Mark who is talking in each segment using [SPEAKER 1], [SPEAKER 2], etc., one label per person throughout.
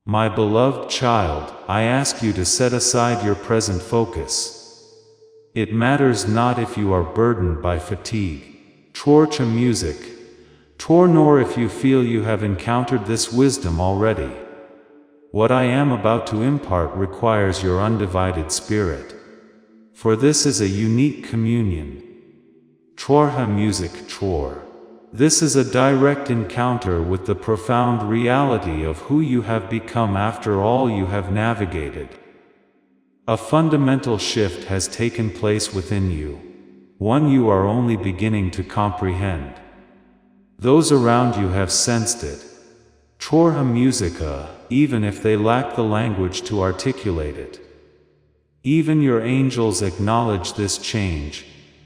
[SPEAKER 1] My beloved child, I ask you to set aside your present focus. It matters not if you are burdened by fatigue, torture music, nor if you feel you have encountered this wisdom already. What I am about to impart requires your undivided spirit. For this is a unique communion. Chorha music chor. This is a direct encounter with the profound reality of who you have become after all you have navigated. A fundamental shift has taken place within you, one you are only beginning to comprehend. Those around you have sensed it. Chorha musica, even if they lack the language to articulate it. Even your angels acknowledge this change,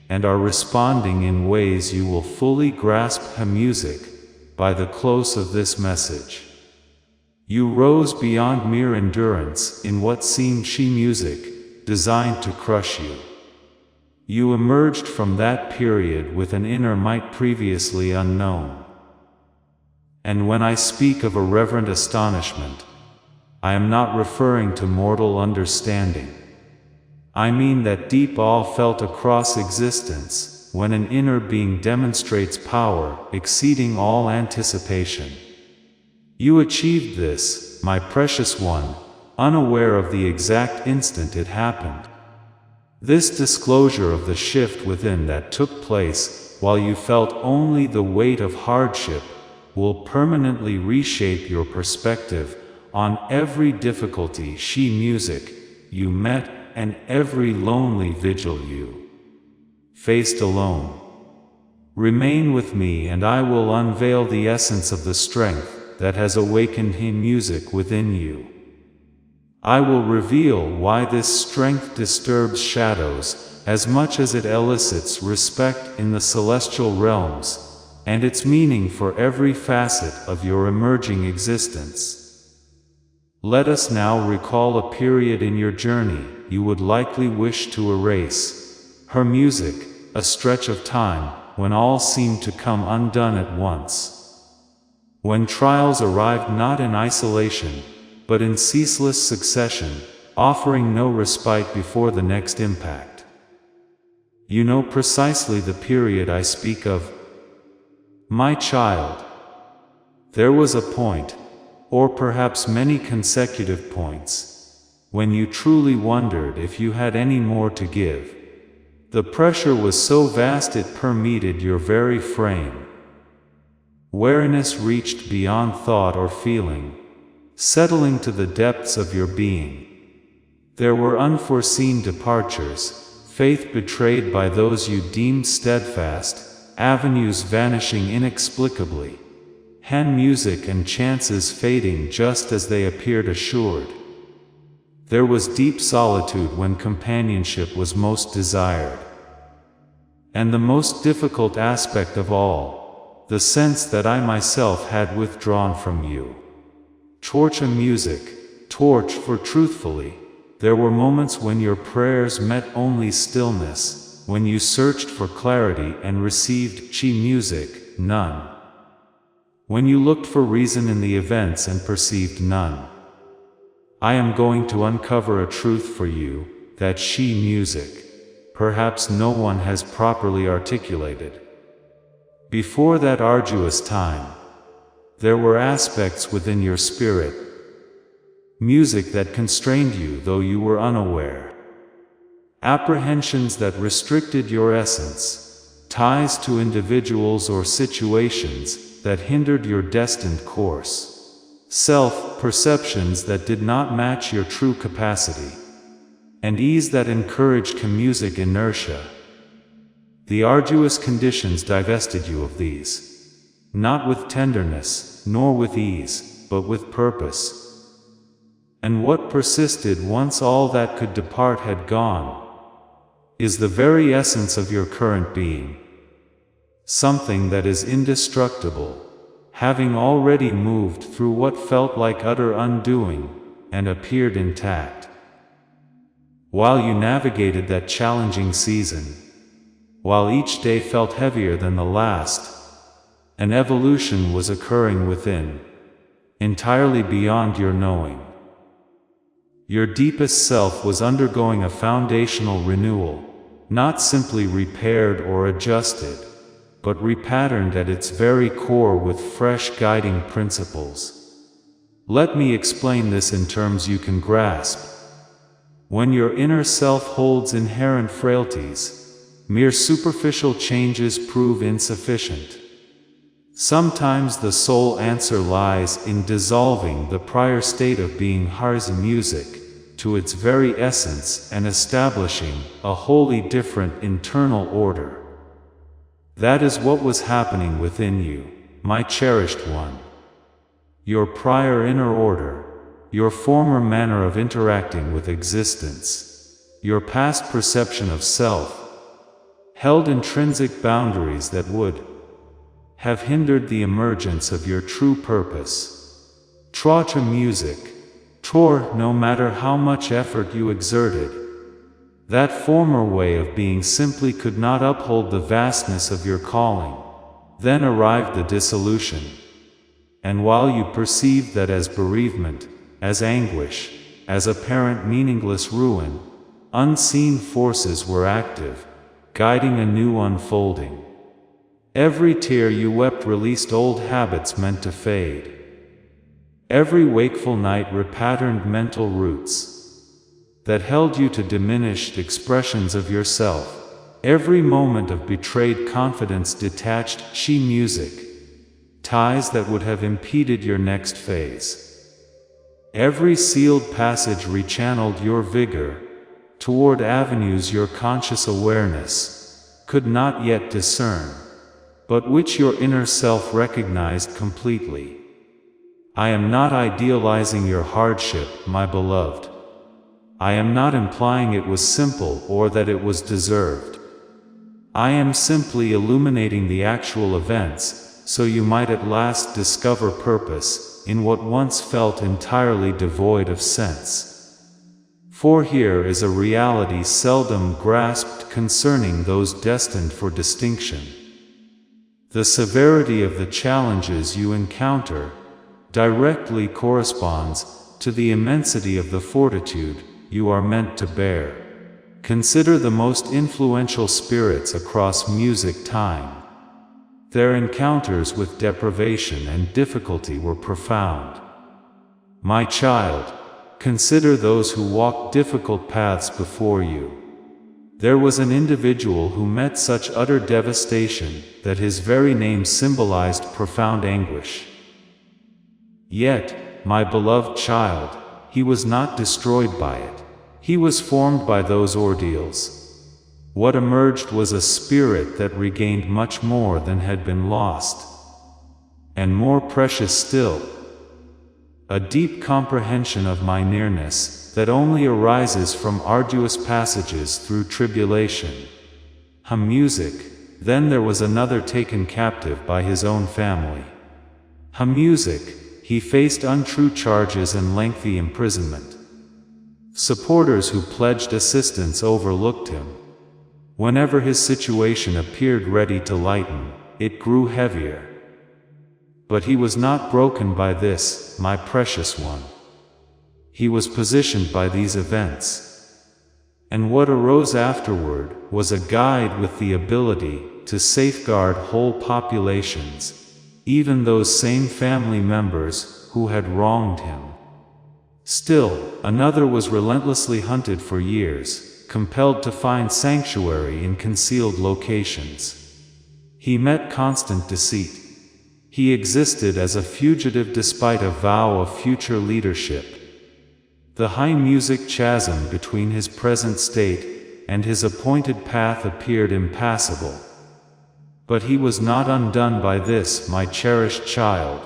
[SPEAKER 1] and are responding in ways you will fully grasp Ha music by the close of this message. You rose beyond mere endurance in what seemed She music, designed to crush you. You emerged from that period with an inner might previously unknown. And when I speak of a reverent astonishment, I am not referring to mortal understanding. I mean that deep awe felt across existence, when an inner being demonstrates power exceeding all anticipation. You achieved this, my precious one, unaware of the exact instant it happened. This disclosure of the shift within that took place, while you felt only the weight of hardship, will permanently reshape your perspective on every difficulty She music you met, and every lonely vigil you faced alone. Remain with me and I will unveil the essence of the strength that has awakened He music within you. I will reveal why this strength disturbs shadows as much as it elicits respect in the celestial realms, and its meaning for every facet of your emerging existence. Let us now recall a period in your journey you would likely wish to erase. Her music, a stretch of time when all seemed to come undone at once. When trials arrived not in isolation, but in ceaseless succession, offering no respite before the next impact. You know precisely the period I speak of. My child, there was a point, or perhaps many consecutive points, when you truly wondered if you had any more to give. The pressure was so vast it permeated your very frame. Weariness reached beyond thought or feeling, settling to the depths of your being. There were unforeseen departures, faith betrayed by those you deemed steadfast, avenues vanishing inexplicably, hand music and chances fading just as they appeared assured. There was deep solitude when companionship was most desired. And the most difficult aspect of all, the sense that I myself had withdrawn from you. Torch a music, torch for truthfully, there were moments when your prayers met only stillness, when you searched for clarity and received Chi music, none. When you looked for reason in the events and perceived none. I am going to uncover a truth for you, that She music, perhaps no one has properly articulated. Before that arduous time, there were aspects within your spirit, music that constrained you though you were unaware, apprehensions that restricted your essence, ties to individuals or situations that hindered your destined course. Self-perceptions that did not match your true capacity, and ease that encouraged music inertia. The arduous conditions divested you of these, not with tenderness, nor with ease, but with purpose. And what persisted once all that could depart had gone, is the very essence of your current being. Something that is indestructible, having already moved through what felt like utter undoing, and appeared intact. While you navigated that challenging season, while each day felt heavier than the last, an evolution was occurring within. entirely beyond your knowing. Your deepest self was undergoing a foundational renewal, not simply repaired or adjusted, but repatterned at its very core with fresh guiding principles. Let me explain this in terms you can grasp. When your inner self holds inherent frailties, mere superficial changes prove insufficient. Sometimes the sole answer lies in dissolving the prior state of being Har's music to its very essence and establishing a wholly different internal order. That is what was happening within you, my cherished one. Your prior inner order, your former manner of interacting with existence, your past perception of self, held intrinsic boundaries that would have hindered the emergence of your true purpose. True music, no matter how much effort you exerted, that former way of being simply could not uphold the vastness of your calling. Then arrived the dissolution. And while you perceived that as bereavement, as anguish, as apparent meaningless ruin, unseen forces were active, guiding a new unfolding. Every tear you wept released old habits meant to fade. Every wakeful night repatterned mental roots that held you to diminished expressions of yourself. Every moment of betrayed confidence detached music, ties that would have impeded your next phase. Every sealed passage rechanneled your vigor toward avenues your conscious awareness could not yet discern, but which your inner self recognized completely. I am not idealizing your hardship, my beloved. I am not implying it was simple or that it was deserved. I am simply illuminating the actual events, so you might at last discover purpose in what once felt entirely devoid of sense. For here is a reality seldom grasped concerning those destined for distinction. The severity of the challenges you encounter directly corresponds to the immensity of the fortitude you are meant to bear. Consider the most influential spirits across music time. Their encounters with deprivation and difficulty were profound. My child, consider those who walked difficult paths before you. There was an individual who met such utter devastation that his very name symbolized profound anguish. Yet, my beloved child, he was not destroyed by it. He was formed by those ordeals. What emerged was a spirit that regained much more than had been lost. And more precious still, a deep comprehension of my nearness that only arises from arduous passages through tribulation. Music. Then there was another taken captive by his own family. Music. He faced untrue charges and lengthy imprisonment. Supporters who pledged assistance overlooked him. Whenever his situation appeared ready to lighten, it grew heavier. But he was not broken by this, my precious one. He was positioned by these events. And what arose afterward was a guide with the ability to safeguard whole populations, even those same family members who had wronged him. Still, another was relentlessly hunted for years, compelled to find sanctuary in concealed locations. He met constant deceit. He existed as a fugitive despite a vow of future leadership. The high music chasm between his present state and his appointed path appeared impassable. But he was not undone by this, my cherished child.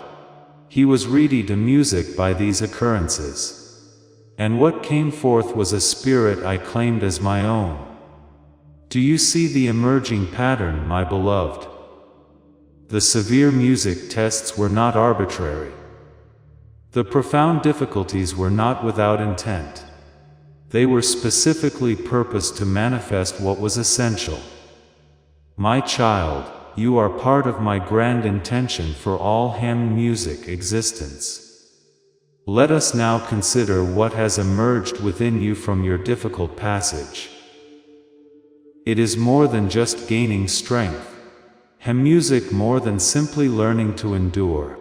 [SPEAKER 1] He was ready to music by these occurrences. And what came forth was a spirit I claimed as my own. Do you see the emerging pattern, my beloved? The severe music tests were not arbitrary. The profound difficulties were not without intent. They were specifically purposed to manifest what was essential. My child, you are part of my grand intention for all music existence. Let us now consider what has emerged within you from your difficult passage. It is more than just gaining strength. Music more than simply learning to endure.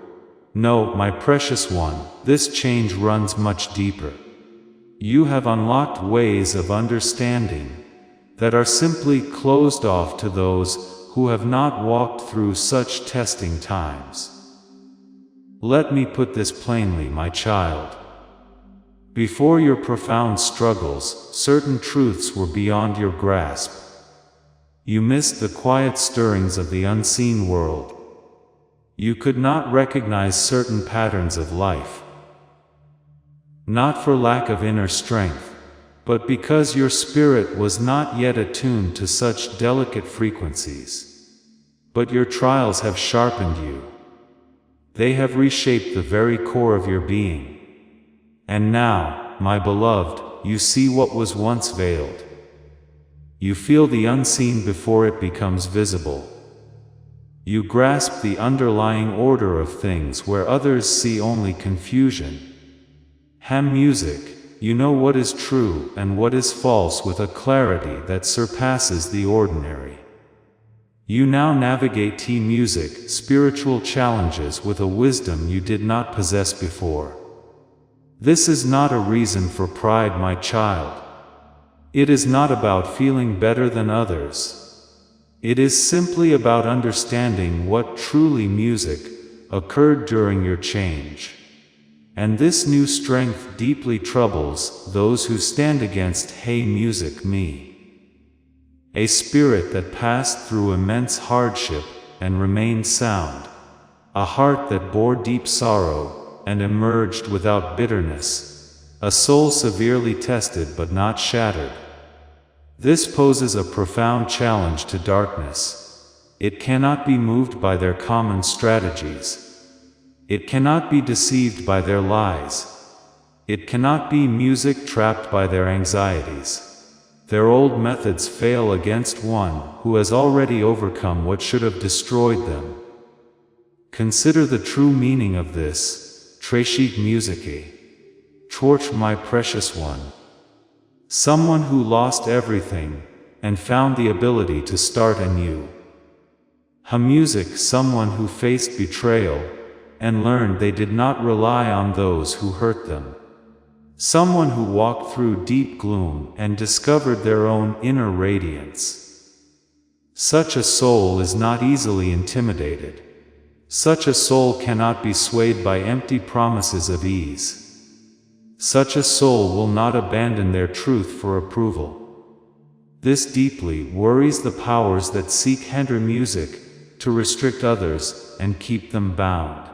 [SPEAKER 1] No, my precious one, this change runs much deeper. You have unlocked ways of understanding that are simply closed off to those who have not walked through such testing times. Let me put this plainly, my child. Before your profound struggles, certain truths were beyond your grasp. You missed the quiet stirrings of the unseen world. You could not recognize certain patterns of life. Not for lack of inner strength, but because your spirit was not yet attuned to such delicate frequencies. But your trials have sharpened you. They have reshaped the very core of your being. And now, my beloved, you see what was once veiled. You feel the unseen before it becomes visible. You grasp the underlying order of things where others see only confusion. Music, you know what is true and what is false with a clarity that surpasses the ordinary. You now navigate music, spiritual challenges with a wisdom you did not possess before. This is not a reason for pride, my child. It is not about feeling better than others. It is simply about understanding what truly music occurred during your change. And this new strength deeply troubles those who stand against music me. A spirit that passed through immense hardship and remained sound. A heart that bore deep sorrow and emerged without bitterness. A soul severely tested but not shattered. This poses a profound challenge to darkness. It cannot be moved by their common strategies. It cannot be deceived by their lies. It cannot be music trapped by their anxieties. Their old methods fail against one who has already overcome what should have destroyed them. Consider the true meaning of this, Treshik Musici. Torch, my precious one. Someone who lost everything and found the ability to start anew. Music, someone who faced betrayal and learned they did not rely on those who hurt them. Someone who walked through deep gloom and discovered their own inner radiance. Such a soul is not easily intimidated. Such a soul cannot be swayed by empty promises of ease. Such a soul will not abandon their truth for approval. This deeply worries the powers that seek hinder music to restrict others and keep them bound.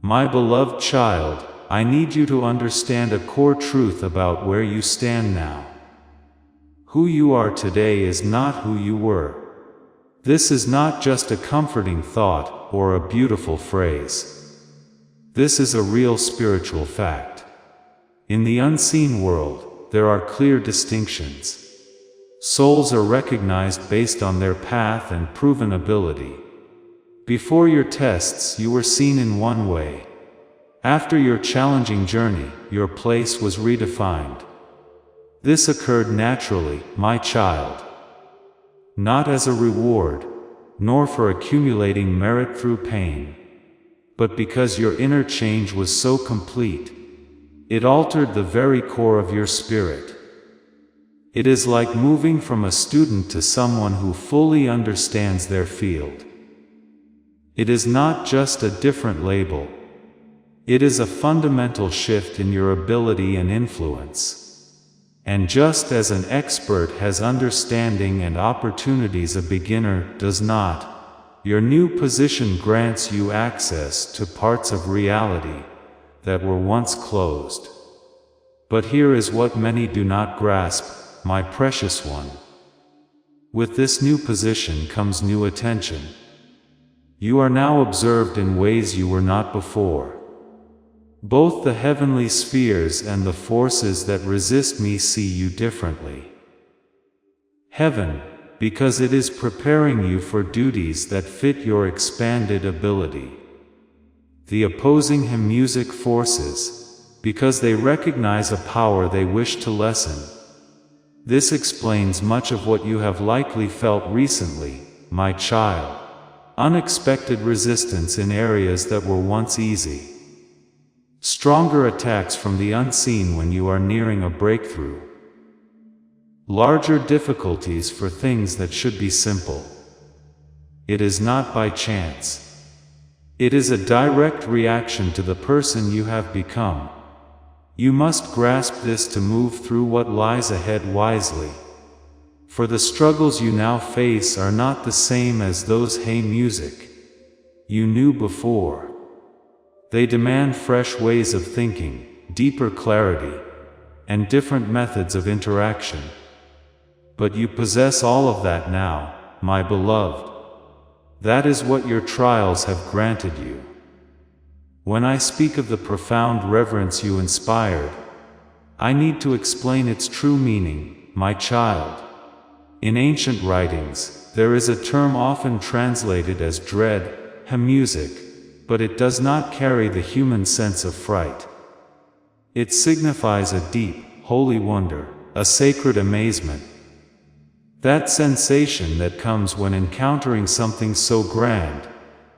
[SPEAKER 1] My beloved child, I need you to understand a core truth about where you stand now. Who you are today is not who you were. This is not just a comforting thought or a beautiful phrase. This is a real spiritual fact. In the unseen world, there are clear distinctions. Souls are recognized based on their path and proven ability. Before your tests, you were seen in one way. After your challenging journey, your place was redefined. This occurred naturally, my child. Not as a reward, nor for accumulating merit through pain, but because your inner change was so complete. It altered the very core of your spirit. It is like moving from a student to someone who fully understands their field. It is not just a different label. It is a fundamental shift in your ability and influence. And just as an expert has understanding and opportunities a beginner does not, your new position grants you access to parts of reality that were once closed. But here is what many do not grasp, my precious one. With this new position comes new attention. You are now observed in ways you were not before. Both the heavenly spheres and the forces that resist me see you differently. Heaven, because it is preparing you for duties that fit your expanded ability. The opposing music forces, because they recognize a power they wish to lessen. This explains much of what you have likely felt recently, my child. Unexpected resistance in areas that were once easy. Stronger attacks from the unseen when you are nearing a breakthrough. Larger difficulties for things that should be simple. It is not by chance. It is a direct reaction to the person you have become. You must grasp this to move through what lies ahead wisely. For the struggles you now face are not the same as those music you knew before. They demand fresh ways of thinking, deeper clarity, and different methods of interaction. But you possess all of that now, my beloved. That is what your trials have granted you. When I speak of the profound reverence you inspired, I need to explain its true meaning, my child. In ancient writings, there is a term often translated as dread, music, but it does not carry the human sense of fright. It signifies a deep, holy wonder, a sacred amazement. That sensation that comes when encountering something so grand,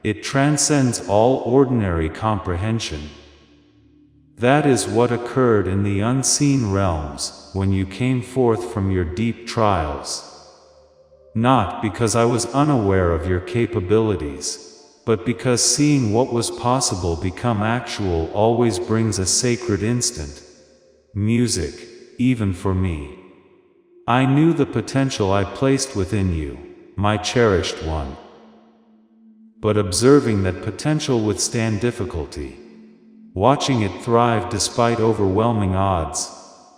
[SPEAKER 1] it transcends all ordinary comprehension. That is what occurred in the unseen realms, when you came forth from your deep trials. Not because I was unaware of your capabilities, but because seeing what was possible become actual always brings a sacred instant. Music, even for me. I knew the potential I placed within you, my cherished one. But observing that potential withstand difficulty, watching it thrive despite overwhelming odds,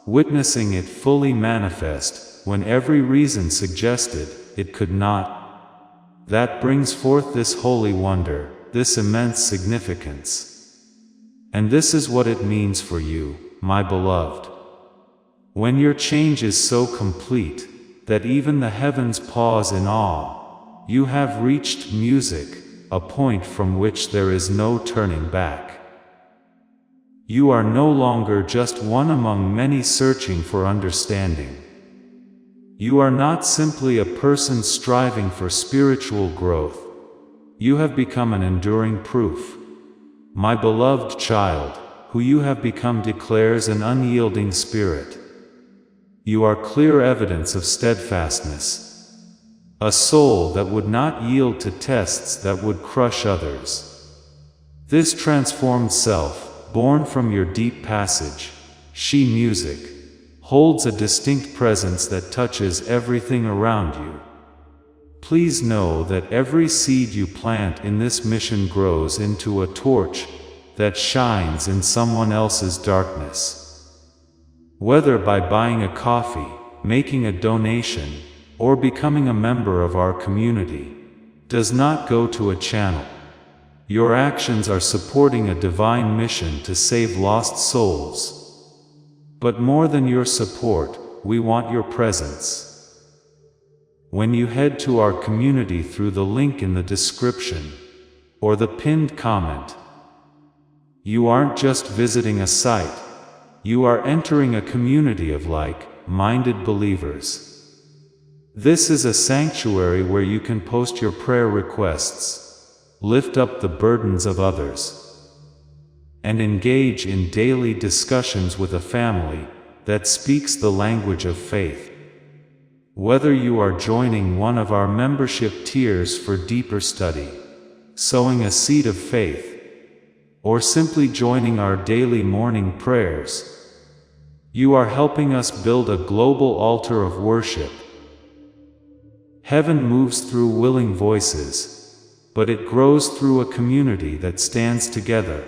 [SPEAKER 1] witnessing it fully manifest when every reason suggested it could not, that brings forth this holy wonder, this immense significance. And this is what it means for you, my beloved. When your change is so complete, that even the heavens pause in awe, you have reached music, a point from which there is no turning back. You are no longer just one among many searching for understanding. You are not simply a person striving for spiritual growth. You have become an enduring proof. My beloved child, who you have become declares an unyielding spirit. You are clear evidence of steadfastness. A soul that would not yield to tests that would crush others. This transformed self, born from your deep passage, she music, holds a distinct presence that touches everything around you. Please know that every seed you plant in this mission grows into a torch that shines in someone else's darkness. Whether by buying a coffee, making a donation, or becoming a member of our community, does not go to a channel. Your actions are supporting a divine mission to save lost souls. But more than your support, we want your presence. When you head to our community through the link in the description, or the pinned comment, you aren't just visiting a site. You are entering a community of like-minded believers. This is a sanctuary where you can post your prayer requests, lift up the burdens of others, and engage in daily discussions with a family that speaks the language of faith. Whether you are joining one of our membership tiers for deeper study, sowing a seed of faith, or simply joining our daily morning prayers, you are helping us build a global altar of worship. Heaven moves through willing voices, but it grows through a community that stands together.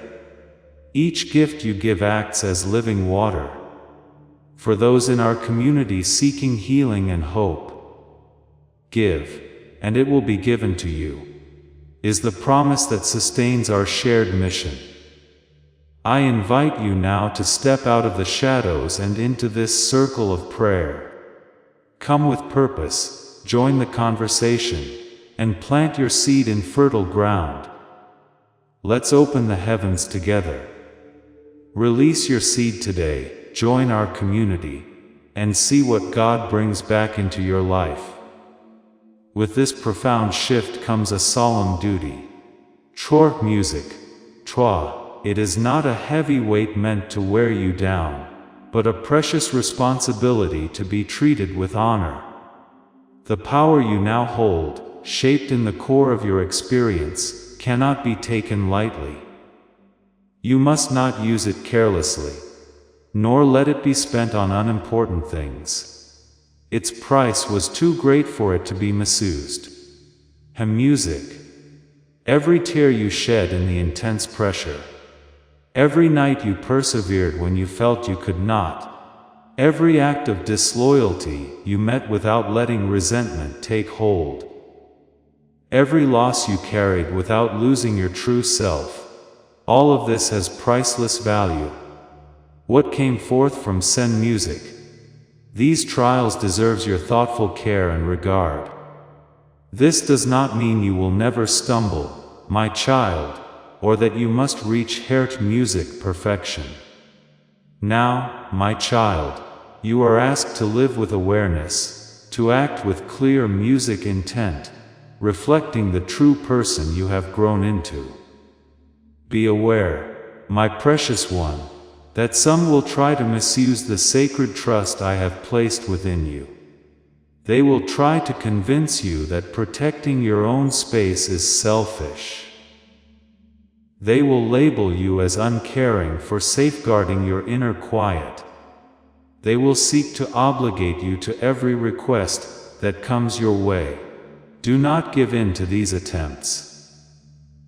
[SPEAKER 1] Each gift you give acts as living water. For those in our community seeking healing and hope, give, and it will be given to you, is the promise that sustains our shared mission. I invite you now to step out of the shadows and into this circle of prayer. Come with purpose, join the conversation, and plant your seed in fertile ground. Let's open the heavens together. Release your seed today, join our community, and see what God brings back into your life. With this profound shift comes a solemn duty. Chor music, Chua, it is not a heavy weight meant to wear you down, but a precious responsibility to be treated with honor. The power you now hold, shaped in the core of your experience, cannot be taken lightly. You must not use it carelessly, nor let it be spent on unimportant things. Its price was too great for it to be misused. Music. Every tear you shed in the intense pressure. Every night you persevered when you felt you could not. Every act of disloyalty you met without letting resentment take hold. Every loss you carried without losing your true self. All of this has priceless value. What came forth from Zen music? These trials deserves your thoughtful care and regard. This does not mean you will never stumble, my child, or that you must reach heart music perfection. Now, my child, you are asked to live with awareness, to act with clear music intent, reflecting the true person you have grown into. Be aware, my precious one, that some will try to misuse the sacred trust I have placed within you. They will try to convince you that protecting your own space is selfish. They will label you as uncaring for safeguarding your inner quiet. They will seek to obligate you to every request that comes your way. Do not give in to these attempts.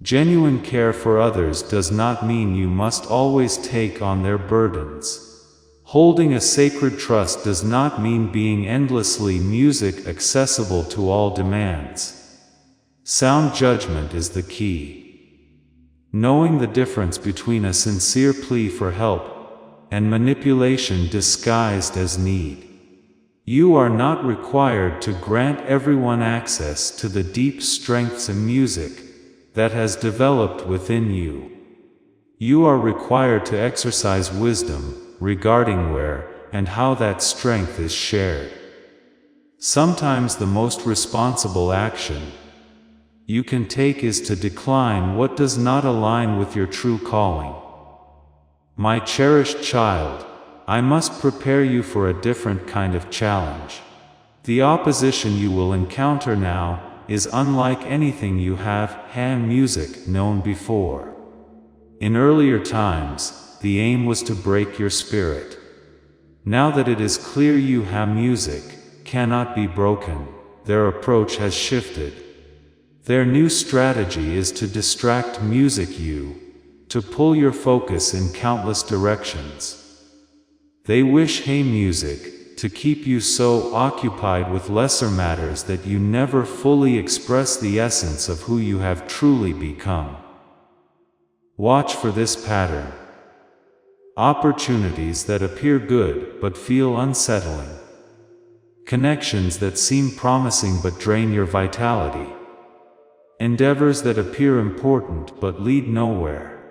[SPEAKER 1] Genuine care for others does not mean you must always take on their burdens. Holding a sacred trust does not mean being endlessly music accessible to all demands. Sound judgment is the key. Knowing the difference between a sincere plea for help and manipulation disguised as need. You are not required to grant everyone access to the deep strengths in music that has developed within you. You are required to exercise wisdom regarding where and how that strength is shared. Sometimes the most responsible action you can take is to decline what does not align with your true calling. My cherished child, I must prepare you for a different kind of challenge. The opposition you will encounter now is unlike anything you have music known before. In earlier times, the aim was to break your spirit. Now that it is clear you music cannot be broken, their approach has shifted. Their new strategy is to distract music you, to pull your focus in countless directions. They wish music to keep you so occupied with lesser matters that you never fully express the essence of who you have truly become. Watch for this pattern. Opportunities that appear good but feel unsettling. Connections that seem promising but drain your vitality. Endeavors that appear important but lead nowhere.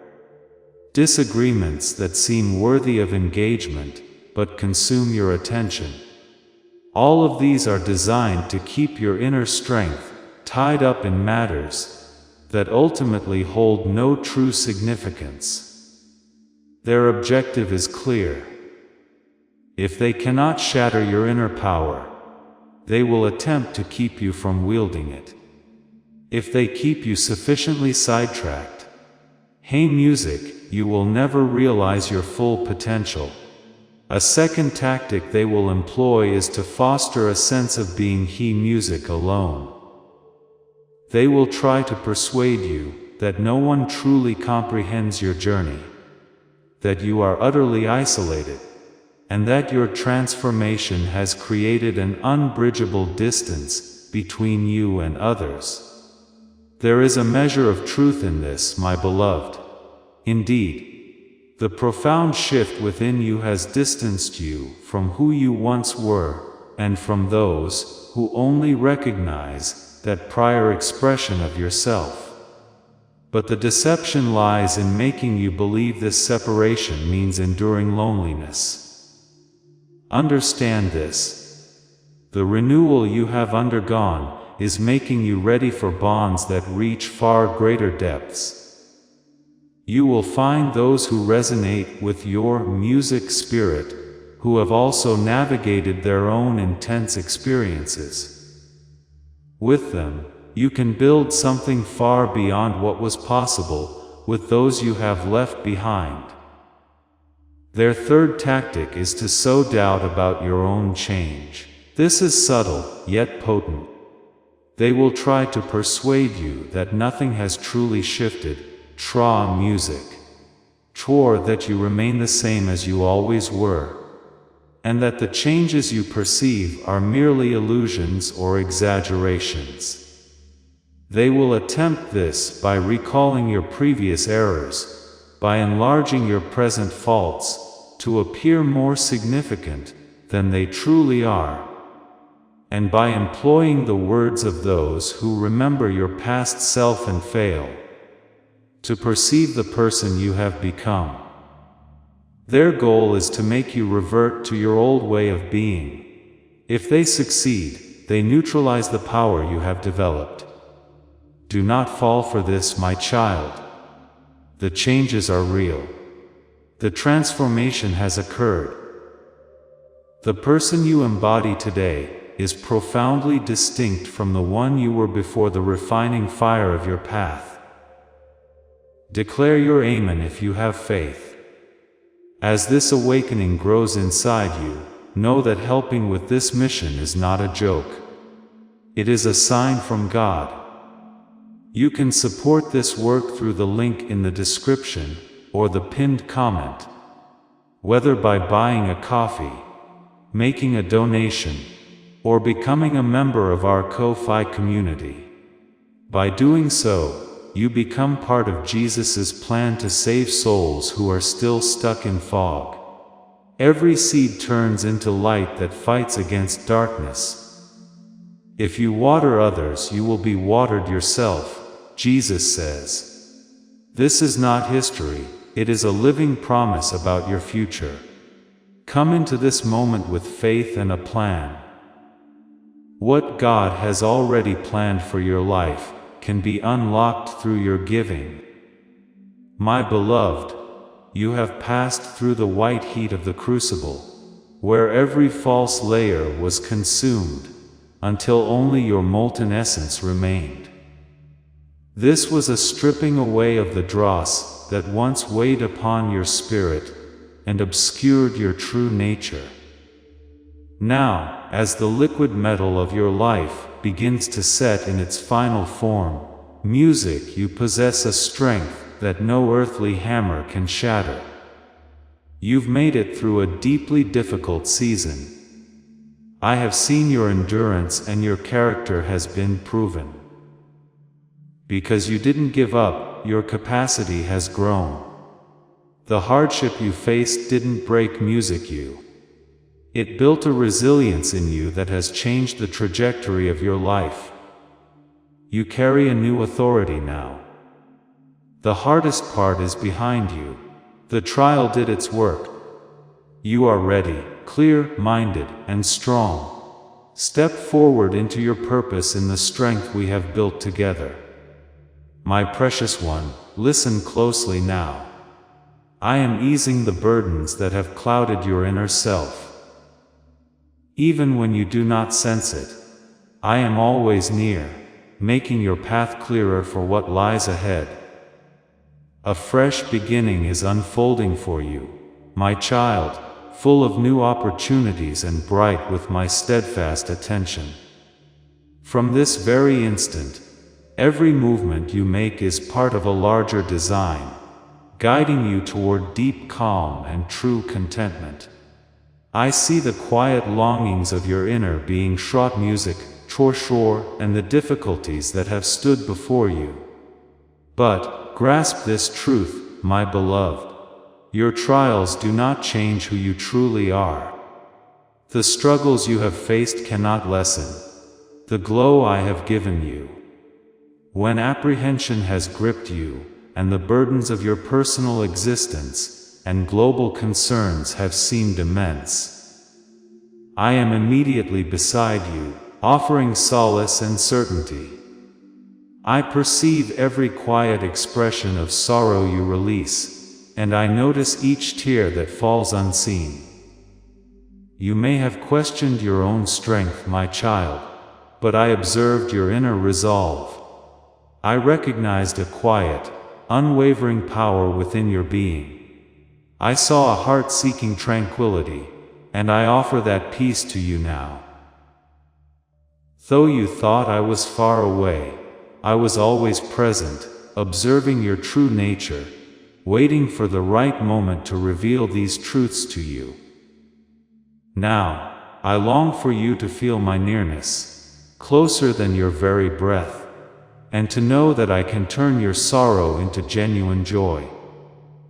[SPEAKER 1] Disagreements that seem worthy of engagement but consume your attention. All of these are designed to keep your inner strength tied up in matters that ultimately hold no true significance. Their objective is clear. If they cannot shatter your inner power, they will attempt to keep you from wielding it. If they keep you sufficiently sidetracked, music, you will never realize your full potential. A second tactic they will employ is to foster a sense of being music alone. They will try to persuade you that no one truly comprehends your journey, that you are utterly isolated, and that your transformation has created an unbridgeable distance between you and others. There is a measure of truth in this, my beloved. Indeed, the profound shift within you has distanced you from who you once were, and from those who only recognize that prior expression of yourself. But the deception lies in making you believe this separation means enduring loneliness. Understand this. The renewal you have undergone is making you ready for bonds that reach far greater depths. You will find those who resonate with your music spirit, who have also navigated their own intense experiences. With them, you can build something far beyond what was possible with those you have left behind. Their third tactic is to sow doubt about your own change. This is subtle, yet potent. They will try to persuade you that nothing has truly shifted, music, that you remain the same as you always were, and that the changes you perceive are merely illusions or exaggerations. They will attempt this by recalling your previous errors, by enlarging your present faults to appear more significant than they truly are, and by employing the words of those who remember your past self and fail to perceive the person you have become. Their goal is to make you revert to your old way of being. If they succeed, they neutralize the power you have developed. Do not fall for this, my child. The changes are real. The transformation has occurred. The person you embody today is profoundly distinct from the one you were before the refining fire of your path. Declare your Amen if you have faith. As this awakening grows inside you, know that helping with this mission is not a joke. It is a sign from God. You can support this work through the link in the description or the pinned comment, whether by buying a coffee, making a donation, or becoming a member of our Ko-Fi community. By doing so, you become part of Jesus' plan to save souls who are still stuck in fog. Every seed turns into light that fights against darkness. If you water others, you will be watered yourself, Jesus says. This is not history, it is a living promise about your future. Come into this moment with faith and a plan. What God has already planned for your life can be unlocked through your giving. My beloved, you have passed through the white heat of the crucible, where every false layer was consumed, until only your molten essence remained. This was a stripping away of the dross that once weighed upon your spirit and obscured your true nature. Now, as the liquid metal of your life begins to set in its final form, music, you possess a strength that no earthly hammer can shatter. You've made it through a deeply difficult season. I have seen your endurance and your character has been proven. Because you didn't give up, your capacity has grown. The hardship you faced didn't break music you. It built a resilience in you that has changed the trajectory of your life. You carry a new authority now. The hardest part is behind you. The trial did its work. You are ready, clear-minded, and strong. Step forward into your purpose in the strength we have built together. My precious one, listen closely now. I am easing the burdens that have clouded your inner self. Even when you do not sense it, I am always near, making your path clearer for what lies ahead. A fresh beginning is unfolding for you, my child, full of new opportunities and bright with my steadfast attention. From this very instant, every movement you make is part of a larger design, guiding you toward deep calm and true contentment. I see the quiet longings of your inner being short music, and the difficulties that have stood before you. But, grasp this truth, my beloved. Your trials do not change who you truly are. The struggles you have faced cannot lessen the glow I have given you. When apprehension has gripped you, and the burdens of your personal existence and global concerns have seemed immense, I am immediately beside you, offering solace and certainty. I perceive every quiet expression of sorrow you release, and I notice each tear that falls unseen. You may have questioned your own strength, my child, but I observed your inner resolve. I recognized a quiet, unwavering power within your being. I saw a heart seeking tranquility, and I offer that peace to you now. Though you thought I was far away, I was always present, observing your true nature, waiting for the right moment to reveal these truths to you. Now, I long for you to feel my nearness, closer than your very breath, and to know that I can turn your sorrow into genuine joy.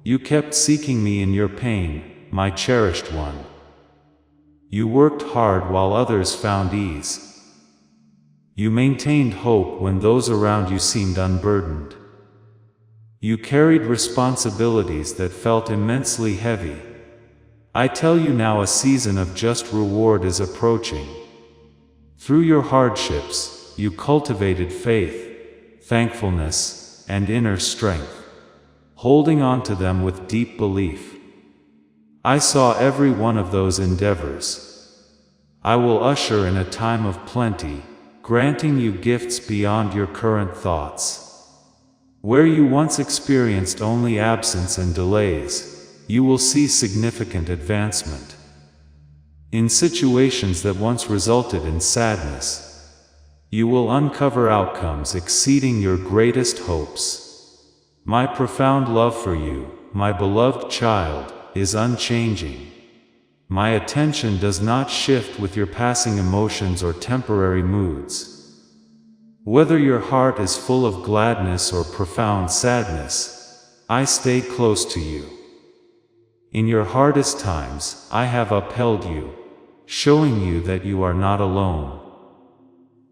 [SPEAKER 1] You kept seeking me in your pain, my cherished one. You worked hard while others found ease. You maintained hope when those around you seemed unburdened. You carried responsibilities that felt immensely heavy. I tell you now, a season of just reward is approaching. Through your hardships, you cultivated faith, thankfulness, and inner strength, holding on to them with deep belief. I saw every one of those endeavors. I will usher in a time of plenty, granting you gifts beyond your current thoughts. Where you once experienced only absence and delays, you will see significant advancement. In situations that once resulted in sadness, you will uncover outcomes exceeding your greatest hopes. My profound love for you, my beloved child, is unchanging. My attention does not shift with your passing emotions or temporary moods. Whether your heart is full of gladness or profound sadness, I stay close to you. In your hardest times, I have upheld you, showing you that you are not alone.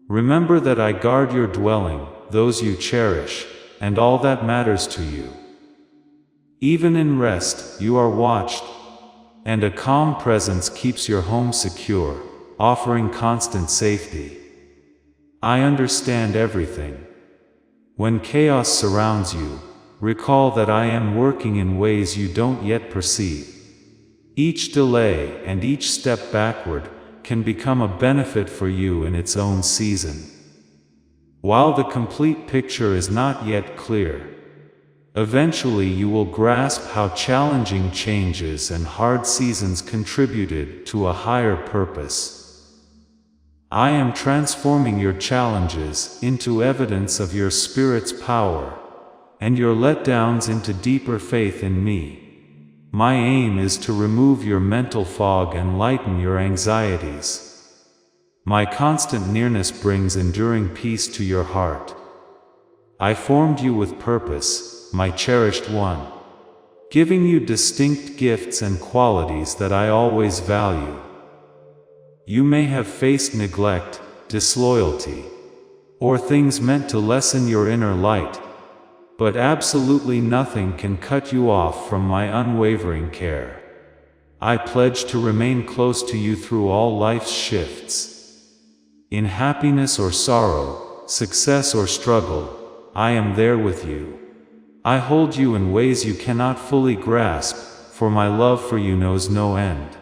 [SPEAKER 1] Remember that I guard your dwelling, those you cherish, and all that matters to you. Even in rest, you are watched, and a calm presence keeps your home secure, offering constant safety. I understand everything. When chaos surrounds you, recall that I am working in ways you don't yet perceive. Each delay and each step backward can become a benefit for you in its own season. While the complete picture is not yet clear, eventually you will grasp how challenging changes and hard seasons contributed to a higher purpose. I am transforming your challenges into evidence of your spirit's power, and your letdowns into deeper faith in me. My aim is to remove your mental fog and lighten your anxieties. My constant nearness brings enduring peace to your heart. I formed you with purpose, my cherished one, giving you distinct gifts and qualities that I always value. You may have faced neglect, disloyalty, or things meant to lessen your inner light, but absolutely nothing can cut you off from my unwavering care. I pledge to remain close to you through all life's shifts. In happiness or sorrow, success or struggle, I am there with you. I hold you in ways you cannot fully grasp, for my love for you knows no end.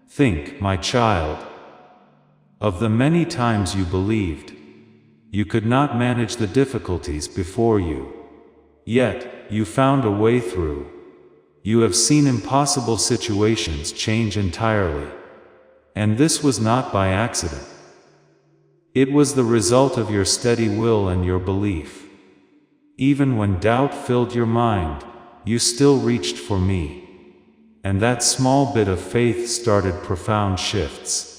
[SPEAKER 1] Think, my child, of the many times you believed you could not manage the difficulties before you. Yet, you found a way through. You have seen impossible situations change entirely. And this was not by accident. It was the result of your steady will and your belief. Even when doubt filled your mind, you still reached for me. And that small bit of faith started profound shifts.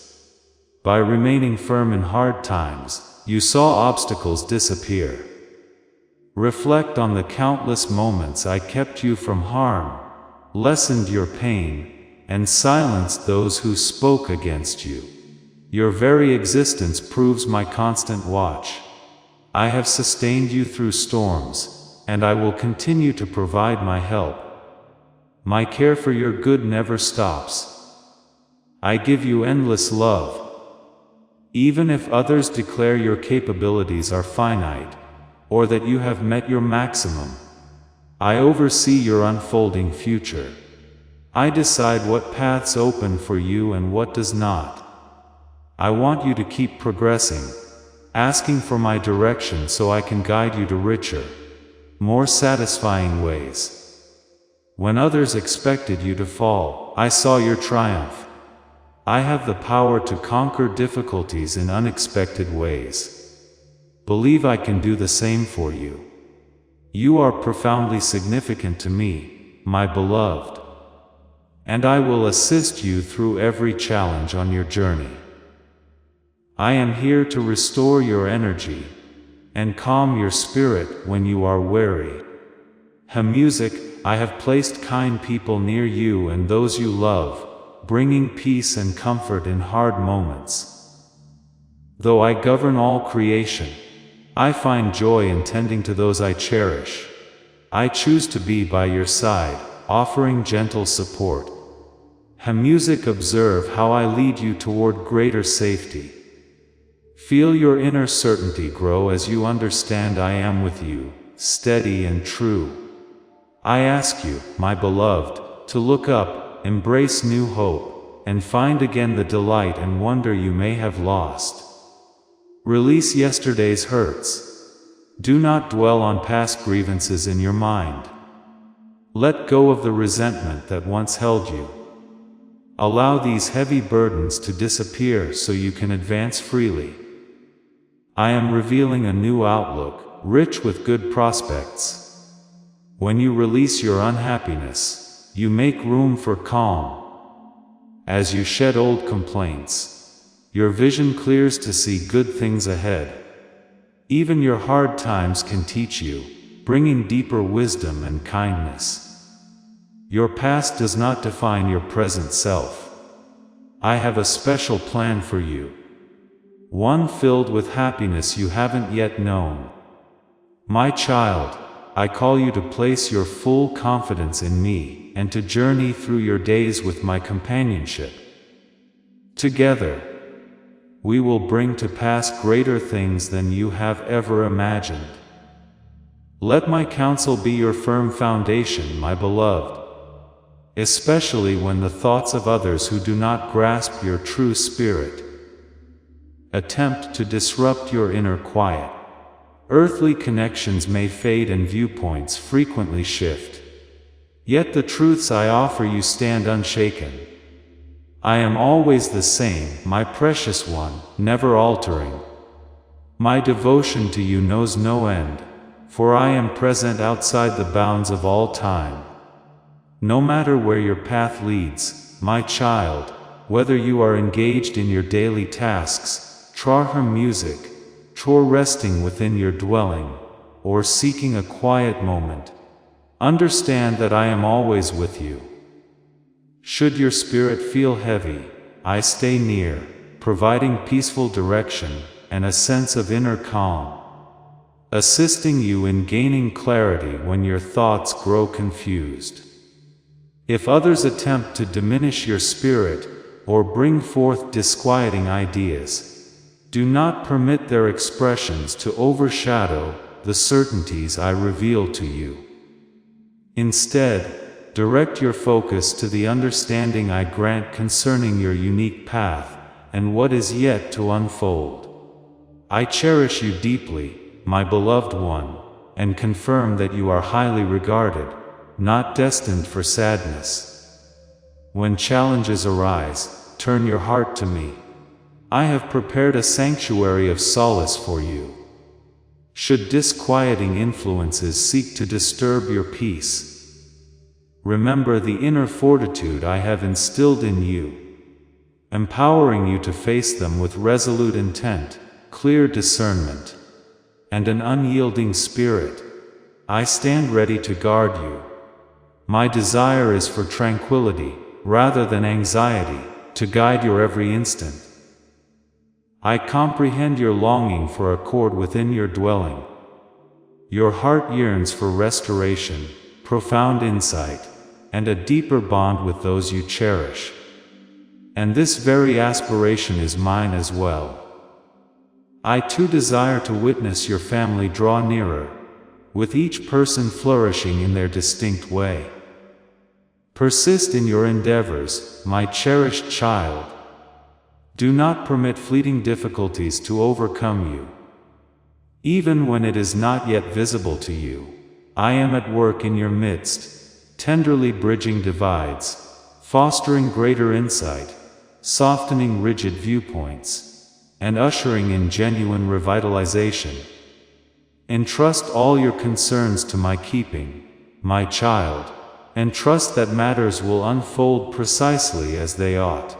[SPEAKER 1] By remaining firm in hard times, you saw obstacles disappear. Reflect on the countless moments I kept you from harm, lessened your pain, and silenced those who spoke against you. Your very existence proves my constant watch. I have sustained you through storms, and I will continue to provide my help. My care for your good never stops. I give you endless love. Even if others declare your capabilities are finite, or that you have met your maximum, I oversee your unfolding future. I decide what paths open for you and what does not. I want you to keep progressing, asking for my direction so I can guide you to richer, more satisfying ways. When others expected you to fall, I saw your triumph. I have the power to conquer difficulties in unexpected ways. Believe I can do the same for you. You are profoundly significant to me, my beloved. And I will assist you through every challenge on your journey. I am here to restore your energy and calm your spirit when you are weary. Music, I have placed kind people near you and those you love, bringing peace and comfort in hard moments. Though I govern all creation, I find joy in tending to those I cherish. I choose to be by your side, offering gentle support. Music, observe how I lead you toward greater safety. Feel your inner certainty grow as you understand I am with you, steady and true. I ask you, my beloved, to look up, embrace new hope, and find again the delight and wonder you may have lost. Release yesterday's hurts. Do not dwell on past grievances in your mind. Let go of the resentment that once held you. Allow these heavy burdens to disappear so you can advance freely. I am revealing a new outlook, rich with good prospects. When you release your unhappiness, you make room for calm. As you shed old complaints, your vision clears to see good things ahead. Even your hard times can teach you, bringing deeper wisdom and kindness. Your past does not define your present self. I have a special plan for you. One filled with happiness you haven't yet known. My child, I call you to place your full confidence in me, and to journey through your days with my companionship. Together, we will bring to pass greater things than you have ever imagined. Let my counsel be your firm foundation, my beloved. Especially when the thoughts of others who do not grasp your true spirit attempt to disrupt your inner quiet. Earthly connections may fade and viewpoints frequently shift. Yet the truths I offer you stand unshaken. I am always the same, my precious one, never altering. My devotion to you knows no end, for I am present outside the bounds of all time. No matter where your path leads, my child, whether you are engaged in your daily tasks, music, resting within your dwelling, or seeking a quiet moment, understand that I am always with you. Should your spirit feel heavy, I stay near, providing peaceful direction and a sense of inner calm, assisting you in gaining clarity when your thoughts grow confused. If others attempt to diminish your spirit, or bring forth disquieting ideas, do not permit their expressions to overshadow the certainties I reveal to you. Instead, direct your focus to the understanding I grant concerning your unique path, and what is yet to unfold. I cherish you deeply, my beloved one, and confirm that you are highly regarded, not destined for sadness. When challenges arise, turn your heart to me. I have prepared a sanctuary of solace for you. Should disquieting influences seek to disturb your peace, remember the inner fortitude I have instilled in you, empowering you to face them with resolute intent, clear discernment, and an unyielding spirit. I stand ready to guard you. My desire is for tranquility, rather than anxiety, to guide your every instant. I comprehend your longing for accord within your dwelling. Your heart yearns for restoration, profound insight, and a deeper bond with those you cherish. And this very aspiration is mine as well. I too desire to witness your family draw nearer, with each person flourishing in their distinct way. Persist in your endeavors, my cherished child. Do not permit fleeting difficulties to overcome you. Even when it is not yet visible to you, I am at work in your midst, tenderly bridging divides, fostering greater insight, softening rigid viewpoints, and ushering in genuine revitalization. Entrust all your concerns to my keeping, my child, and trust that matters will unfold precisely as they ought.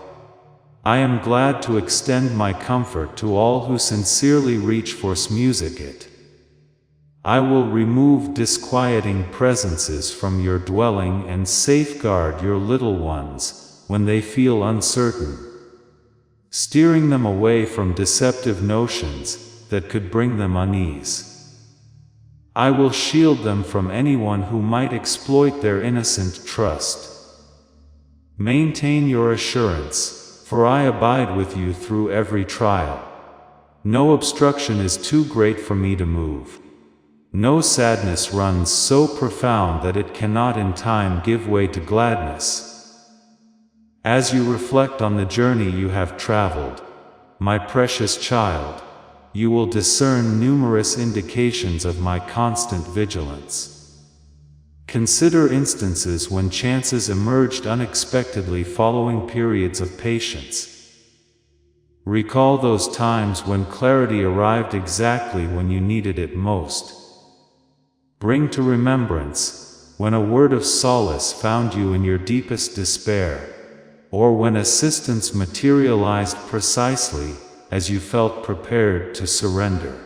[SPEAKER 1] I am glad to extend my comfort to all who sincerely reach for music it. I will remove disquieting presences from your dwelling and safeguard your little ones when they feel uncertain, steering them away from deceptive notions that could bring them unease. I will shield them from anyone who might exploit their innocent trust. Maintain your assurance, for I abide with you through every trial. No obstruction is too great for me to move. No sadness runs so profound that it cannot in time give way to gladness. As you reflect on the journey you have traveled, my precious child, you will discern numerous indications of my constant vigilance. Consider instances when chances emerged unexpectedly following periods of patience. Recall those times when clarity arrived exactly when you needed it most. Bring to remembrance when a word of solace found you in your deepest despair, or when assistance materialized precisely as you felt prepared to surrender.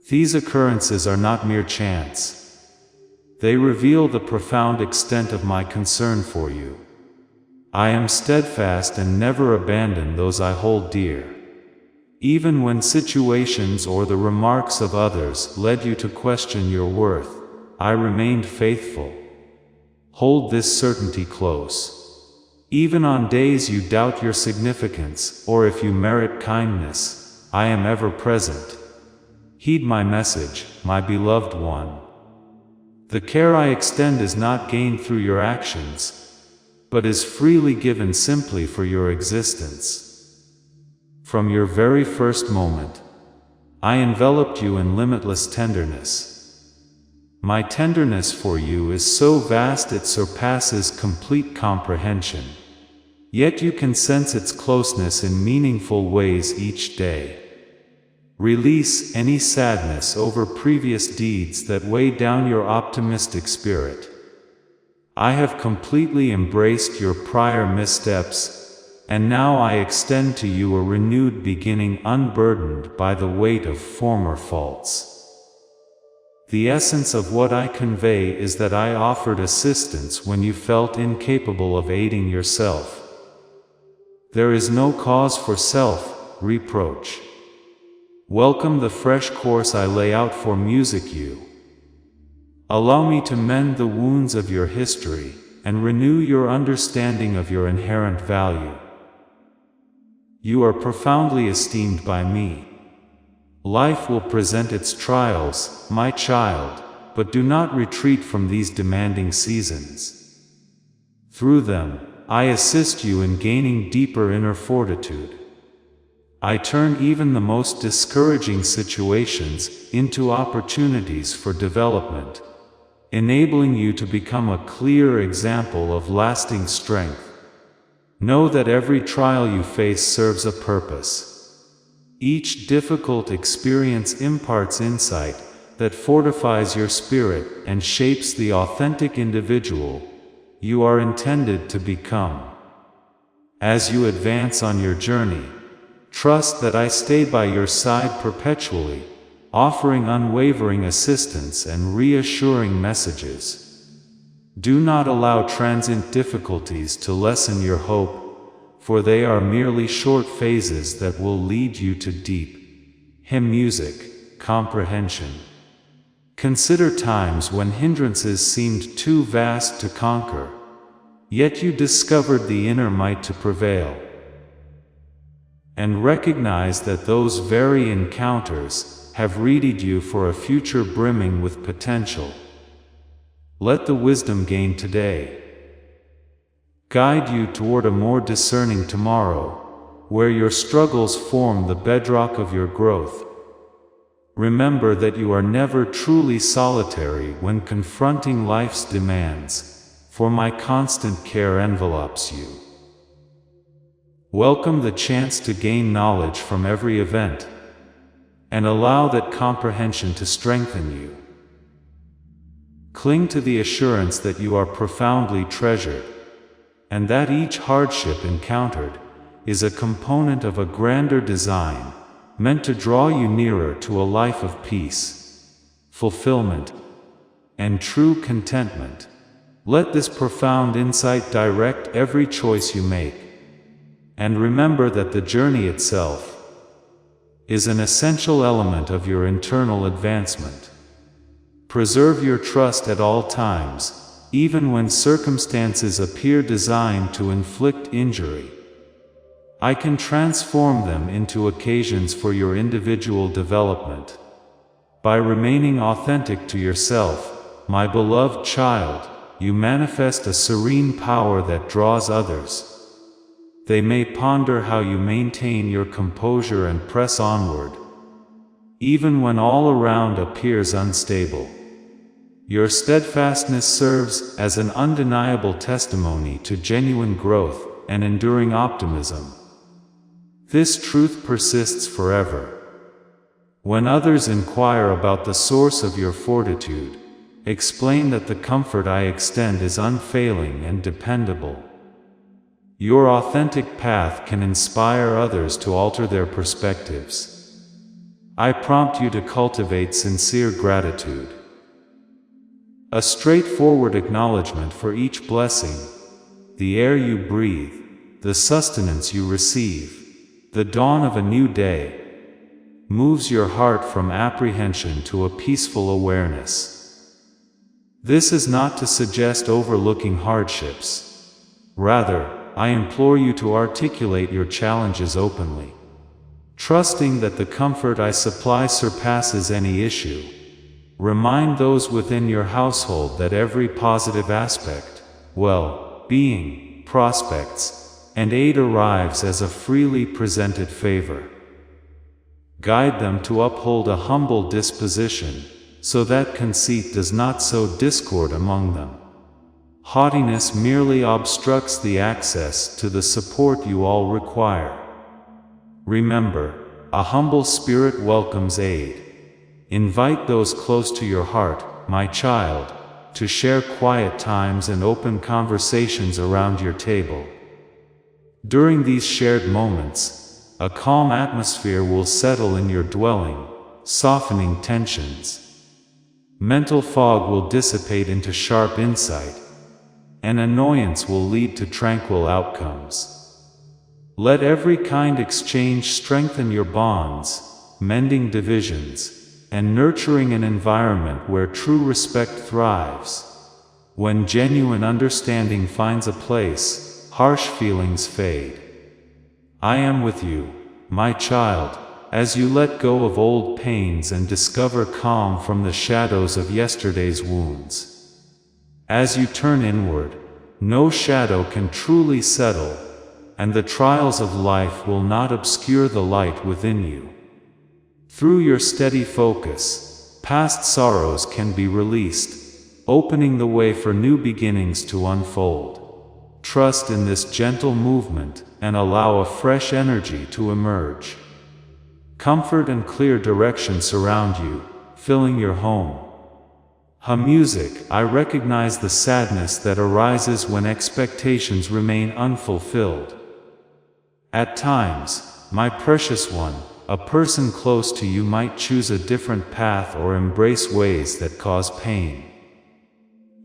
[SPEAKER 1] These occurrences are not mere chance. They reveal the profound extent of my concern for you. I am steadfast and never abandon those I hold dear. Even when situations or the remarks of others led you to question your worth, I remained faithful. Hold this certainty close. Even on days you doubt your significance, or if you merit kindness, I am ever present. Heed my message, my beloved one. The care I extend is not gained through your actions, but is freely given simply for your existence. From your very first moment, I enveloped you in limitless tenderness. My tenderness for you is so vast it surpasses complete comprehension. Yet you can sense its closeness in meaningful ways each day. Release any sadness over previous deeds that weigh down your optimistic spirit. I have completely embraced your prior missteps, and now I extend to you a renewed beginning unburdened by the weight of former faults. The essence of what I convey is that I offered assistance when you felt incapable of aiding yourself. There is no cause for self-reproach. Welcome the fresh course I lay out for music you. Allow me to mend the wounds of your history, and renew your understanding of your inherent value. You are profoundly esteemed by me. Life will present its trials, my child, but do not retreat from these demanding seasons. Through them, I assist you in gaining deeper inner fortitude. I turn even the most discouraging situations into opportunities for development, enabling you to become a clear example of lasting strength. Know that every trial you face serves a purpose. Each difficult experience imparts insight that fortifies your spirit and shapes the authentic individual you are intended to become. As you advance on your journey, trust that I stay by your side perpetually, offering unwavering assistance and reassuring messages. Do not allow transient difficulties to lessen your hope, for they are merely short phases that will lead you to deep hymn music comprehension. Consider times when hindrances seemed too vast to conquer, yet you discovered the inner might to prevail. And recognize that those very encounters have readied you for a future brimming with potential. Let the wisdom gained today guide you toward a more discerning tomorrow, where your struggles form the bedrock of your growth. Remember that you are never truly solitary when confronting life's demands, for my constant care envelopes you. Welcome the chance to gain knowledge from every event, and allow that comprehension to strengthen you. Cling to the assurance that you are profoundly treasured, and that each hardship encountered is a component of a grander design, meant to draw you nearer to a life of peace, fulfillment, and true contentment. Let this profound insight direct every choice you make. And remember that the journey itself is an essential element of your internal advancement. Preserve your trust at all times, even when circumstances appear designed to inflict injury. I can transform them into occasions for your individual development. By remaining authentic to yourself, my beloved child, you manifest a serene power that draws others. They may ponder how you maintain your composure and press onward, even when all around appears unstable. Your steadfastness serves as an undeniable testimony to genuine growth and enduring optimism. This truth persists forever. When others inquire about the source of your fortitude, explain that the comfort I extend is unfailing and dependable. Your authentic path can inspire others to alter their perspectives. I prompt you to cultivate sincere gratitude. A straightforward acknowledgement for each blessing, the air you breathe, the sustenance you receive, the dawn of a new day, moves your heart from apprehension to a peaceful awareness. This is not to suggest overlooking hardships. Rather, I implore you to articulate your challenges openly, trusting that the comfort I supply surpasses any issue. Remind those within your household that every positive aspect, well-being, prospects, and aid arrives as a freely presented favor. Guide them to uphold a humble disposition, so that conceit does not sow discord among them. Haughtiness merely obstructs the access to the support you all require. Remember, a humble spirit welcomes aid. Invite those close to your heart, my child, to share quiet times and open conversations around your table. During these shared moments, a calm atmosphere will settle in your dwelling, softening tensions. Mental fog will dissipate into sharp insight, and annoyance will lead to tranquil outcomes. Let every kind exchange strengthen your bonds, mending divisions, and nurturing an environment where true respect thrives. When genuine understanding finds a place, harsh feelings fade. I am with you, my child, as you let go of old pains and discover calm from the shadows of yesterday's wounds. As you turn inward, no shadow can truly settle, and the trials of life will not obscure the light within you. Through your steady focus, past sorrows can be released, opening the way for new beginnings to unfold. Trust in this gentle movement, and allow a fresh energy to emerge. Comfort and clear direction surround you, filling your home. Music, I recognize the sadness that arises when expectations remain unfulfilled. At times, my precious one, a person close to you might choose a different path or embrace ways that cause pain.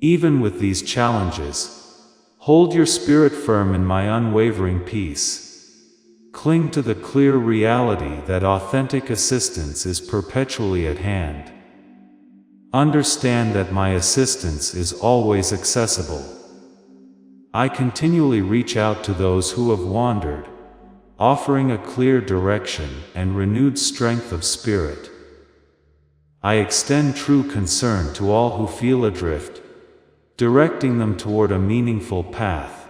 [SPEAKER 1] Even with these challenges, Hold your spirit firm in my unwavering peace. Cling to the clear reality that authentic assistance is perpetually at hand. Understand that my assistance is always accessible. I continually reach out to those who have wandered, offering a clear direction and renewed strength of spirit. I extend true concern to all who feel adrift, directing them toward a meaningful path.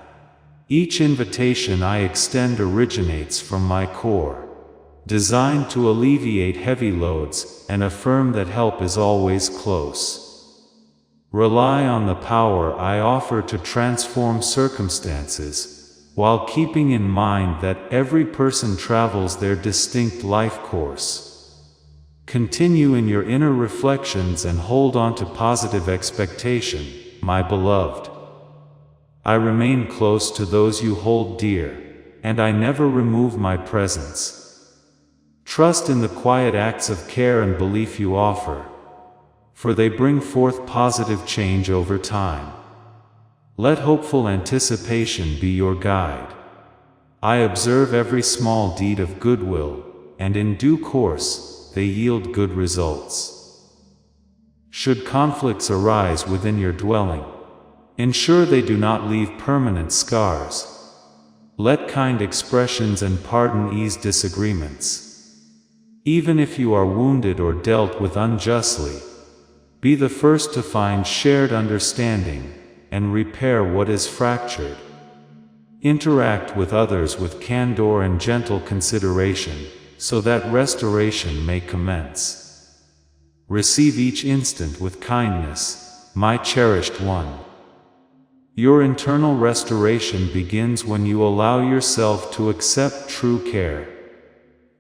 [SPEAKER 1] Each invitation I extend originates from my core, designed to alleviate heavy loads and affirm that help is always close. Rely on the power I offer to transform circumstances, while keeping in mind that every person travels their distinct life course. Continue in your inner reflections and hold on to positive expectation, my beloved. I remain close to those you hold dear, and I never remove my presence. Trust in the quiet acts of care and belief you offer, for they bring forth positive change over time. Let hopeful anticipation be your guide. I observe every small deed of goodwill, and in due course, they yield good results. Should conflicts arise within your dwelling, ensure they do not leave permanent scars. Let kind expressions and pardon ease disagreements. Even if you are wounded or dealt with unjustly, be the first to find shared understanding and repair what is fractured. Interact with others with candor and gentle consideration, so that restoration may commence. Receive each instant with kindness, my cherished one. Your internal restoration begins when you allow yourself to accept true care.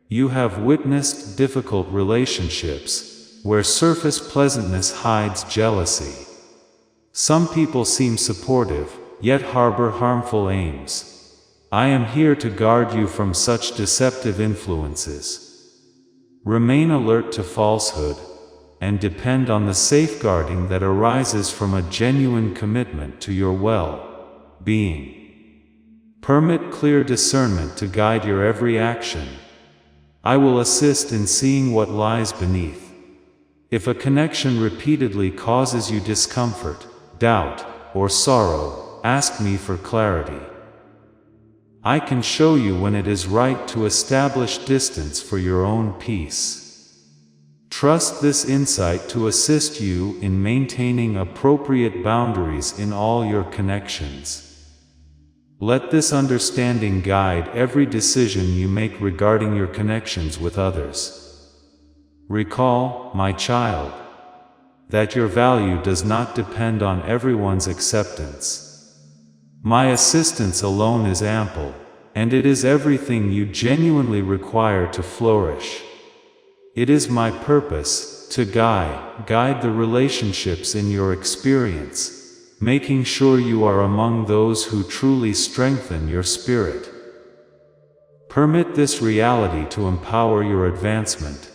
[SPEAKER 1] You have witnessed difficult relationships, where surface pleasantness hides jealousy. Some people seem supportive, yet harbor harmful aims. I am here to guard you from such deceptive influences. Remain alert to falsehood, and depend on the safeguarding that arises from a genuine commitment to your well-being. Permit clear discernment to guide your every action. I will assist in seeing what lies beneath. If a connection repeatedly causes you discomfort, doubt, or sorrow, ask me for clarity. I can show you when it is right to establish distance for your own peace. Trust this insight to assist you in maintaining appropriate boundaries in all your connections. Let this understanding guide every decision you make regarding your connections with others. Recall, my child, that your value does not depend on everyone's acceptance. My assistance alone is ample, and it is everything you genuinely require to flourish. It is my purpose to guide the relationships in your experience, making sure you are among those who truly strengthen your spirit. Permit this reality to empower your advancement,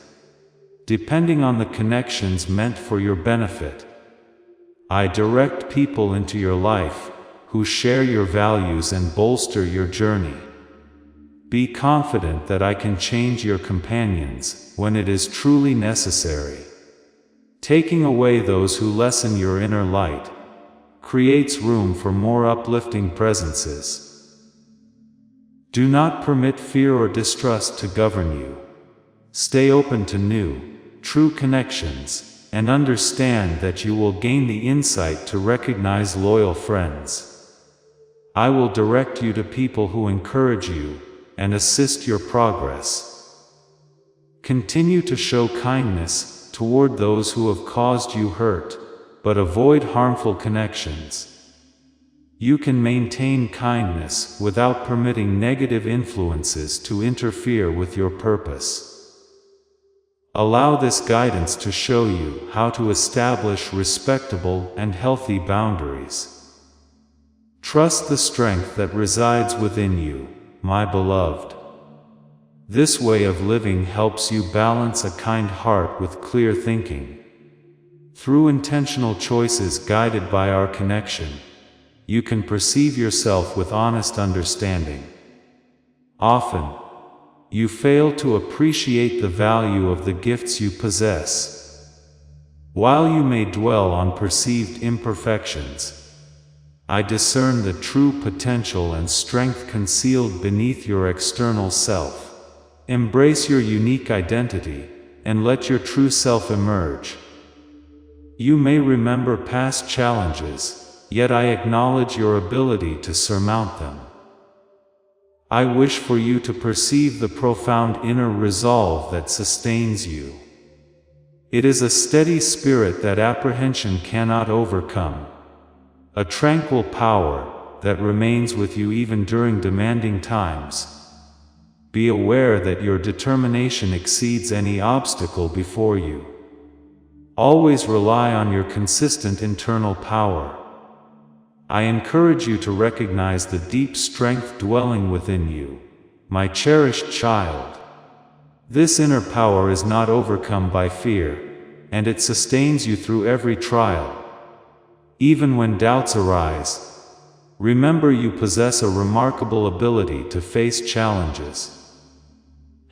[SPEAKER 1] depending on the connections meant for your benefit. I direct people into your life who share your values and bolster your journey. Be confident that I can change your companions when it is truly necessary. Taking away those who lessen your inner light creates room for more uplifting presences. Do not permit fear or distrust to govern you. Stay open to new, true connections, and understand that you will gain the insight to recognize loyal friends. I will direct you to people who encourage you and assist your progress. Continue to show kindness toward those who have caused you hurt, but avoid harmful connections. You can maintain kindness without permitting negative influences to interfere with your purpose. Allow this guidance to show you how to establish respectable and healthy boundaries. Trust the strength that resides within you, my beloved. This way of living helps you balance a kind heart with clear thinking. Through intentional choices guided by our connection, you can perceive yourself with honest understanding. Often, you fail to appreciate the value of the gifts you possess. While you may dwell on perceived imperfections, I discern the true potential and strength concealed beneath your external self. Embrace your unique identity, and let your true self emerge. You may remember past challenges, yet I acknowledge your ability to surmount them. I wish for you to perceive the profound inner resolve that sustains you. It is a steady spirit that apprehension cannot overcome, a tranquil power that remains with you even during demanding times. Be aware that your determination exceeds any obstacle before you. Always rely on your consistent internal power. I encourage you to recognize the deep strength dwelling within you, my cherished child. This inner power is not overcome by fear, and it sustains you through every trial. Even when doubts arise, remember you possess a remarkable ability to face challenges.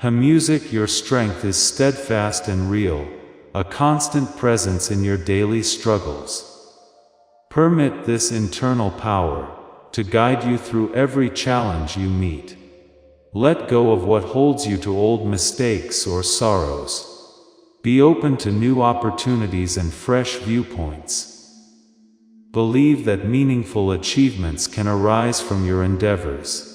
[SPEAKER 1] Music, your strength is steadfast and real, a constant presence in your daily struggles. Permit this internal power to guide you through every challenge you meet. Let go of what holds you to old mistakes or sorrows. Be open to new opportunities and fresh viewpoints. Believe that meaningful achievements can arise from your endeavors.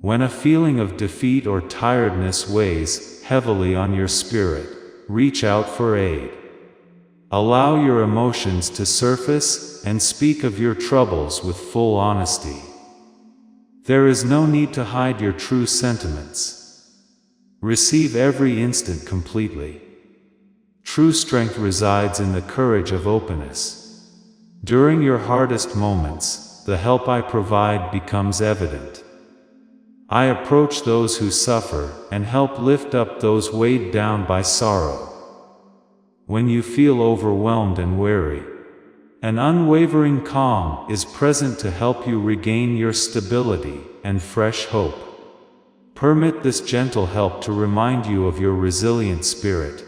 [SPEAKER 1] When a feeling of defeat or tiredness weighs heavily on your spirit, reach out for aid. Allow your emotions to surface and speak of your troubles with full honesty. There is no need to hide your true sentiments. Receive every instant completely. True strength resides in the courage of openness. During your hardest moments, the help I provide becomes evident. I approach those who suffer and help lift up those weighed down by sorrow. When you feel overwhelmed and weary, an unwavering calm is present to help you regain your stability and fresh hope. Permit this gentle help to remind you of your resilient spirit.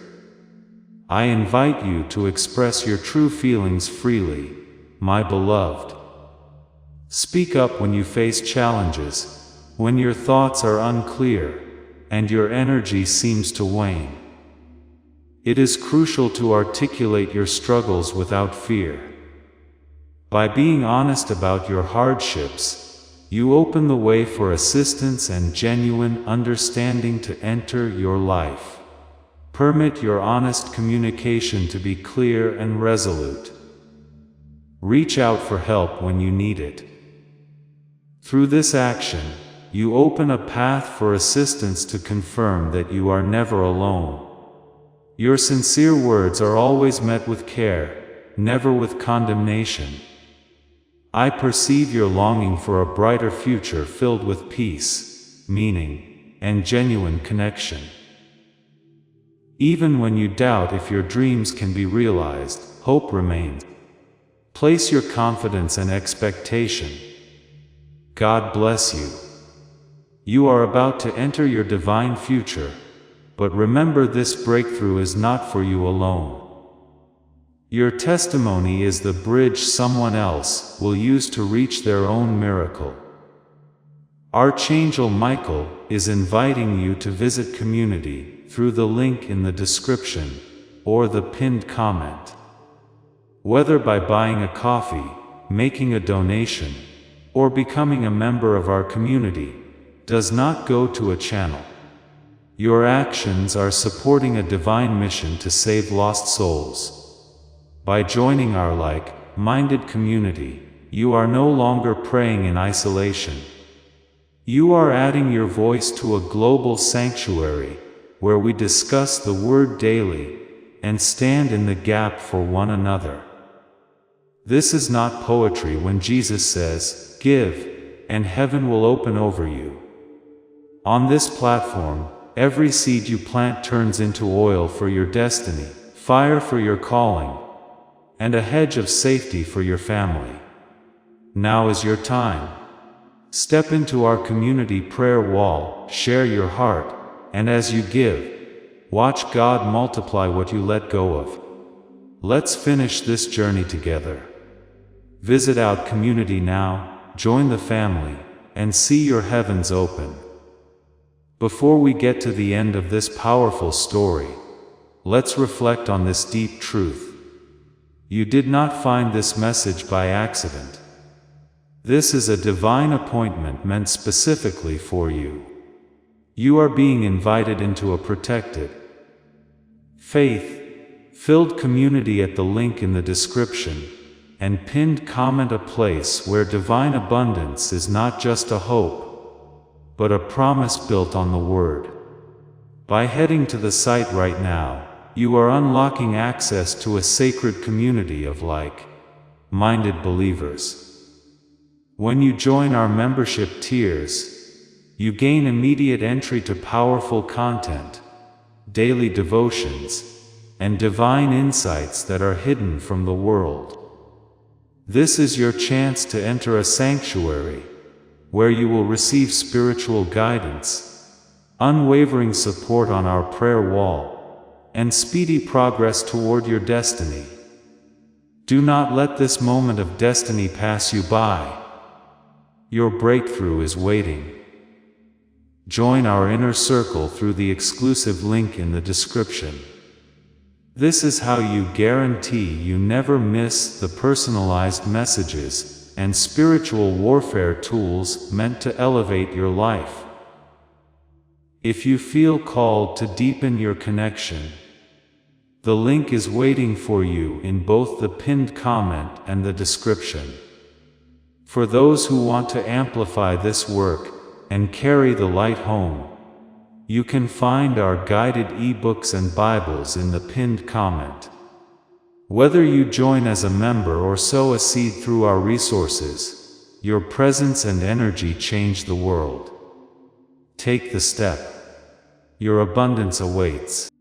[SPEAKER 1] I invite you to express your true feelings freely, my beloved. Speak up when you face challenges, when your thoughts are unclear, and your energy seems to wane. It is crucial to articulate your struggles without fear. By being honest about your hardships, you open the way for assistance and genuine understanding to enter your life. Permit your honest communication to be clear and resolute. Reach out for help when you need it. Through this action, you open a path for assistance to confirm that you are never alone. Your sincere words are always met with care, never with condemnation. I perceive your longing for a brighter future filled with peace, meaning, and genuine connection. Even when you doubt if your dreams can be realized, hope remains. Place your confidence and expectation. God bless you. You are about to enter your divine future, but remember this breakthrough is not for you alone. Your testimony is the bridge someone else will use to reach their own miracle. Archangel Michael is inviting you to visit community through the link in the description or the pinned comment. Whether by buying a coffee, making a donation, or becoming a member of our community, does not go to a channel. Your actions are supporting a divine mission to save lost souls. By joining our like-minded community, you are no longer praying in isolation. You are adding your voice to a global sanctuary, where we discuss the Word daily, and stand in the gap for one another. This is not poetry when Jesus says, "Give, and heaven will open over you." On this platform, every seed you plant turns into oil for your destiny, fire for your calling, and a hedge of safety for your family. Now is your time. Step into our community prayer wall, share your heart, and as you give, watch God multiply what you let go of. Let's finish this journey together. Visit our community now, join the family, and see your heavens open. Before we get to the end of this powerful story, let's reflect on this deep truth. You did not find this message by accident. This is a divine appointment meant specifically for you. You are being invited into a protected, faith-filled community at the link in the description, and pinned comment, a place where divine abundance is not just a hope, but a promise built on the Word. By heading to the site right now, you are unlocking access to a sacred community of like-minded believers. When you join our membership tiers, you gain immediate entry to powerful content, daily devotions, and divine insights that are hidden from the world. This is your chance to enter a sanctuary, where you will receive spiritual guidance, unwavering support on our prayer wall, and speedy progress toward your destiny. Do not let this moment of destiny pass you by. Your breakthrough is waiting. Join our inner circle through the exclusive link in the description. This is how you guarantee you never miss the personalized messages and spiritual warfare tools meant to elevate your life. If you feel called to deepen your connection, the link is waiting for you in both the pinned comment and the description. For those who want to amplify this work and carry the light home, you can find our guided ebooks and Bibles in the pinned comment. Whether you join as a member or sow a seed through our resources, your presence and energy change the world. Take the step. Your abundance awaits.